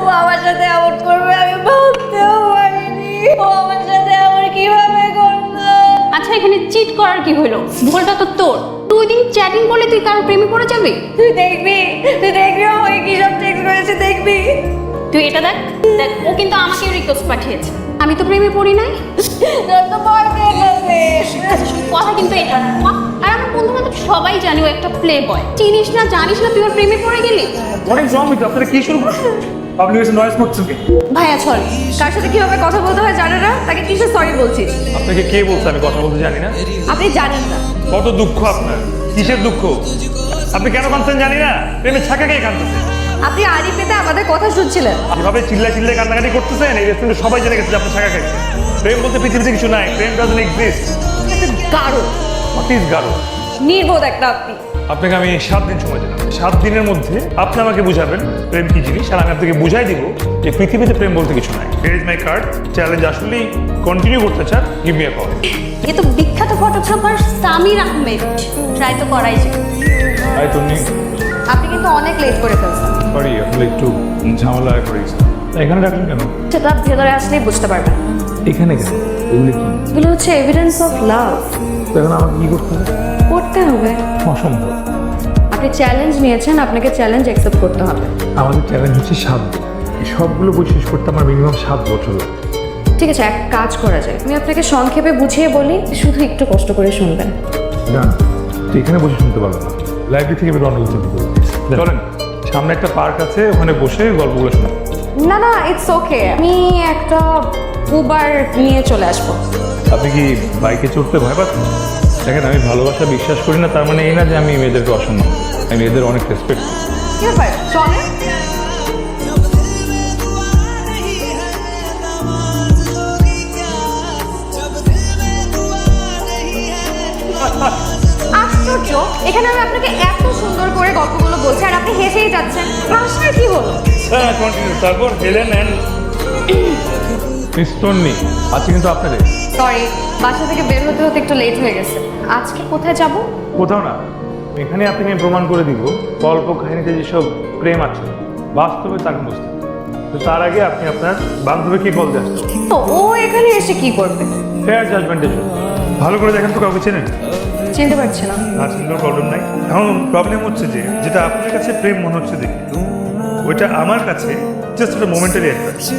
ও আমার সাথে এমন করবে আমি ভাবতেও পারিনি। ও আমার সাথে এমন কিভাবে করলো? আচ্ছা এখানে চিট করার কি হলো? ভুলটা তো তোর। 2 দিন চ্যাটিং করলে তুই কারো প্রেমে পড়ে যাবি? তুই দেখবি আমাকে কি সব টেক্সট করেছে দেখবি। তুই এটা দেখ দেখ, ও কিন্তু আমাকে রিকোয়েস্ট পাঠিয়েছে। আমি তো প্রেমে পড়ি নাই। তোর তো বয়ফ্রেন্ড আছে। কথা কিন্তু এটা না। আর আমার বন্ধু বান্ধব সবাই জানে ও একটা প্লে বয়। চিনিস না জানিস না তুই ওর প্রেমে পড়ে গেলি। What is wrong with you? আপনারা কি শুরু করছেন? আপনি এসে নয়েজ করছেন কি? ভাইয়া সরি, কার সাথে কিভাবে কথা বলতে হয় জানে না, তাকে কিসের সরি বলছিস? আপনাকে কে বলছে আমি কথা বলতে জানি না? আপনি জানেন না। কত দুঃখ আপনার, কিসের দুঃখ? আপনি কেন কাঁদছেন জানি না? প্রেমের ছাকা কে কাঁদতেছে? আপনি আড়ি পেতে আমাদের কথা শুনছিলেন। যেভাবে চিল্লায় কান্নাকাটি করতেছেন এই রেস্টুরেন্টে সবাই জেনে গেছে যে আপনি ছাকা খাইছেন। প্রেম বলতে পৃথিবীতে কিছু নাই, প্রেম ডাজন্ট এক্সিস্ট। গাঢ় হোয়াট ইজ গাঢ়? নির্বোধ একটা আপনি। আপনাকে আমি 7 দিন সময় দিলাম। 7 দিনের মধ্যে আপনি আমাকে বুঝাবেন প্রেম কি জিনিস, আর আমি আপনাকে বুঝাই দিব যে পৃথিবীতে প্রেম বলতে কিছু নাই। Here is my card. Challenge আসলেই কন্টিনিউ করতে চান, গিভ মি আ কল। এ তো বিখ্যাত ফটোগ্রাফার সামির আহমেদ। ট্রাই তো করাই যায়। হাই তুমি। আপনি কিন্তু অনেক লেট করে ফেলছেন। সরি, আসলে একটু ঝামেলা করেছি। এখানে রাখলেন কেন? সেটা ভেতরে আসলেই বুঝতে পারবেন। এখানে কেন? এগুলি কি? এগুলো হচ্ছে এভিডেন্স অফ লাভ। এখন আমাকে কি করতে হবে? করতে হবে। অসম্ভব। আপনি চ্যালেঞ্জ নিয়েছেন, আপনাকে চ্যালেঞ্জ অ্যাকসেপ্ট করতে হবে। আমাদের চ্যালেঞ্জ হচ্ছে 7 দিন। এই সবগুলো বই শেষ করতে আমার মিনিমাম 7 বছর লাগে। ঠিক আছে, এক কাজ করা যায়, আমি আপনাকে সংক্ষেপে বুঝিয়ে বলি, শুধু একটু কষ্ট করে শুনবেন। জান, তুই এখানে বসে শুনতে পারবো না। লাইব্রেরি থেকে বেরো, অন্য কিছু করবো। চলেন, সামনে একটা পার্ক আছে, ওখানে বসে গল্পগুলো শোনা। না না, ইটস ওকে, আমি একটা উবার নিয়ে চলে আসবো। আপনি কি বাইকে চড়তে ভয় পাচ্ছেন? দেখেন, আমি ভালোবাসা বিশ্বাস করি না, তার মানে এই না যে আমি মেয়েদেরকে অসম্মান করি। আমি মেয়েদের অনেক রেসপেক্ট করি। কি ব্যাপার, চলে? আশ্চর্য, এখানে আমি আপনাকে এত সুন্দর করে গল্পগুলো বলছি আর আপনি হেসেই যাচ্ছেন। ভাষায় কি হলো? হ্যাঁ, কন্টিনিউ। তারপর হেলেন অ্যান্ড মিস টনি আছে কিন্তু আপনাদের। সরি, বাসা থেকে বের হতে হতে একটু লেট হয়ে গেছে। আজকে কোথায় যাব? কোথাও না, এখানে আপনাকে আমি প্রমাণ করে দিব গল্প কাহিনীতে যেসব প্রেম আছে বাস্তবে তাকে বুঝতে। তো তার আগে আপনি আপনার বান্ধবীকে কল দিয়ে আসতে হবে। তো ও এখানে এসে কি করবে? ফেয়ার জাজমেন্টের জন্য। ভালো করে দেখেন তো, কাউকে চেনেন? চিনতে পারছি না। না চিনলেও প্রবলেম নাই। এখন প্রবলেম হচ্ছে যে যেটা আপনার কাছে প্রেম মনে হচ্ছে দেখে, ওইটা আমার কাছে জাস্ট একটা মোমেন্টারি অ্যাট্রাকশন।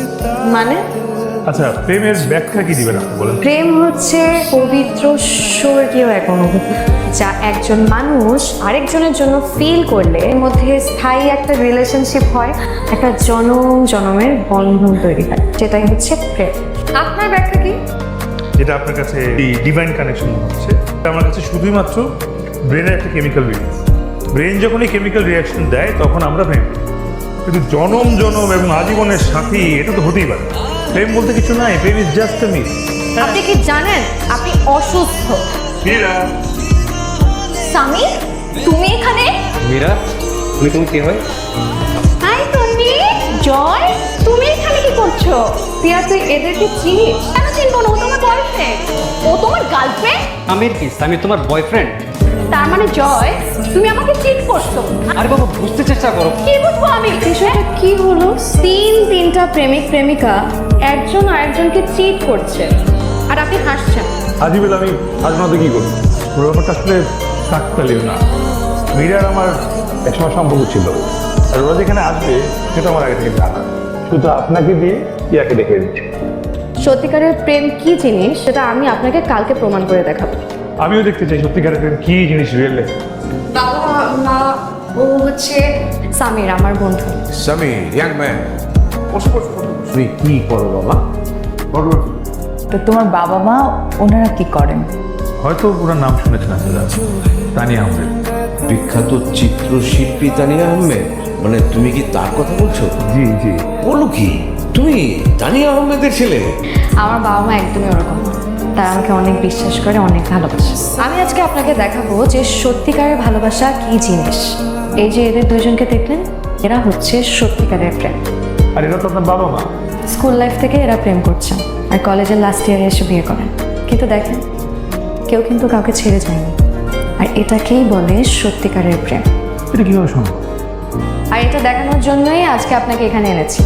মানে? আচ্ছা, প্রেমের ব্যাখ্যা কি দিবেন আপনি বলেন? প্রেম হচ্ছে পবিত্র স্বর্গীয় এক অনুভূতি, যা একজন মানুষ আরেকজনের জন্য ফিল করলে এর মধ্যে স্থায়ী একটা রিলেশনশিপ হয়, একটা জনম জনমের বন্ধন তৈরি হয়, যেটাই হচ্ছে প্রেম। আপনার ব্যাখ্যা কি? যেটা আপনার কাছে এই ডিভাইন কানেকশন মনে হচ্ছে, এটা আমার কাছে শুধুই মাত্র ব্রেনের একটা কেমিক্যাল রিলিজ। ব্রেন যখন এই কেমিক্যাল রিয়াকশন দেয় তখন আমরা প্রেম করি। কিন্তু জনম জনম এবং আজীবনের সাথী এটা তো হতেই পারে। প্রেম বলতে কিছু নাই, প্রেম ইজ জাস্ট এ মিথ। আপনি কি জানেন আপনি অসুস্থ? সামির, তুমি এখানে? মীরা, তুমি কে হয়? হাই টনি, জয়, তুমি এখানে কি করছো? পিয়া, তুই এদেরকে চিনিস? কেন চিনবো না? ও তোমার বয়ফ্রেন্ড। ও তোমার গার্লফ্রেন্ড? আমির কি? আমি তোমার বয়ফ্রেন্ড। তার মানে জয়, তুমি আমাকে চিট করছো? আরে বাবা, বুঝতে চেষ্টা করো। কি বুঝবো আমি? বিষয়টা কি হলো? তিনটা প্রেমিক প্রেমিকা একজন আরেকজনকে চিট করছে আর আপনি হাসছেন। আজিবেল, আমি সাধারণত কি করি, পুরো ব্যাপারটা আসলে কাকতালীয় না। মীরার আমার একসময় সম্পর্ক ছিল, আর ওরা যেখানে আসবে সেটা আমার আগে থেকে জানা। শুধু আপনাকে দিয়ে ইয়াকে দেখে দিচ্ছি। সত্যিকারের প্রেম কি জিনিস সেটা আমি আপনাকে কালকে প্রমাণ করে দেখাবো। আমিও দেখতে চাই সত্যিকারের প্রেম কি জিনিস, রিয়েল লাইফ। বাবা মা, ও হচ্ছে সামির, আমার বন্ধু। Sami, young man. তুমি কি করো বাবা? তো তোমার বাবা মা ওনারা কি করেন? হয়তো পুরো নাম শুনেছেন আপনারা, তানিয়া আহমেদ। বিখ্যাত চিত্রশিল্পী তানিয়া আহমেদ। মানে তুমি কি তার কথা বলছো? জি জি। বলো কি, তুমি তানিয়া আহমেদের ছেলে? আমার বাবা মা একদমই ওরকম না, তারা আমাকে অনেক বিশ্বাস করে, অনেক ভালোবাসে। আমি আজকে আপনাকে দেখাবো যে সত্যিকারের ভালোবাসা কি জিনিস। এই যে এদের দুজনকে দেখলেন, এরা হচ্ছে সত্যিকারের প্রেম। আর এরা তো আপনার বাবা মা। স্কুল লাইফ থেকে এরা প্রেম করছেন আর কলেজের লাস্ট ইয়ারে এসে বিয়ে করেন। কিন্তু দেখেন, কেউ কিন্তু কাউকে ছেড়ে যায়নি, আর এটাকেই বলে সত্যিকারের প্রেম। এটা কীভাবে সম্ভব? আর এটা দেখানোর জন্যই আজকে আপনাকে এখানে এনেছি।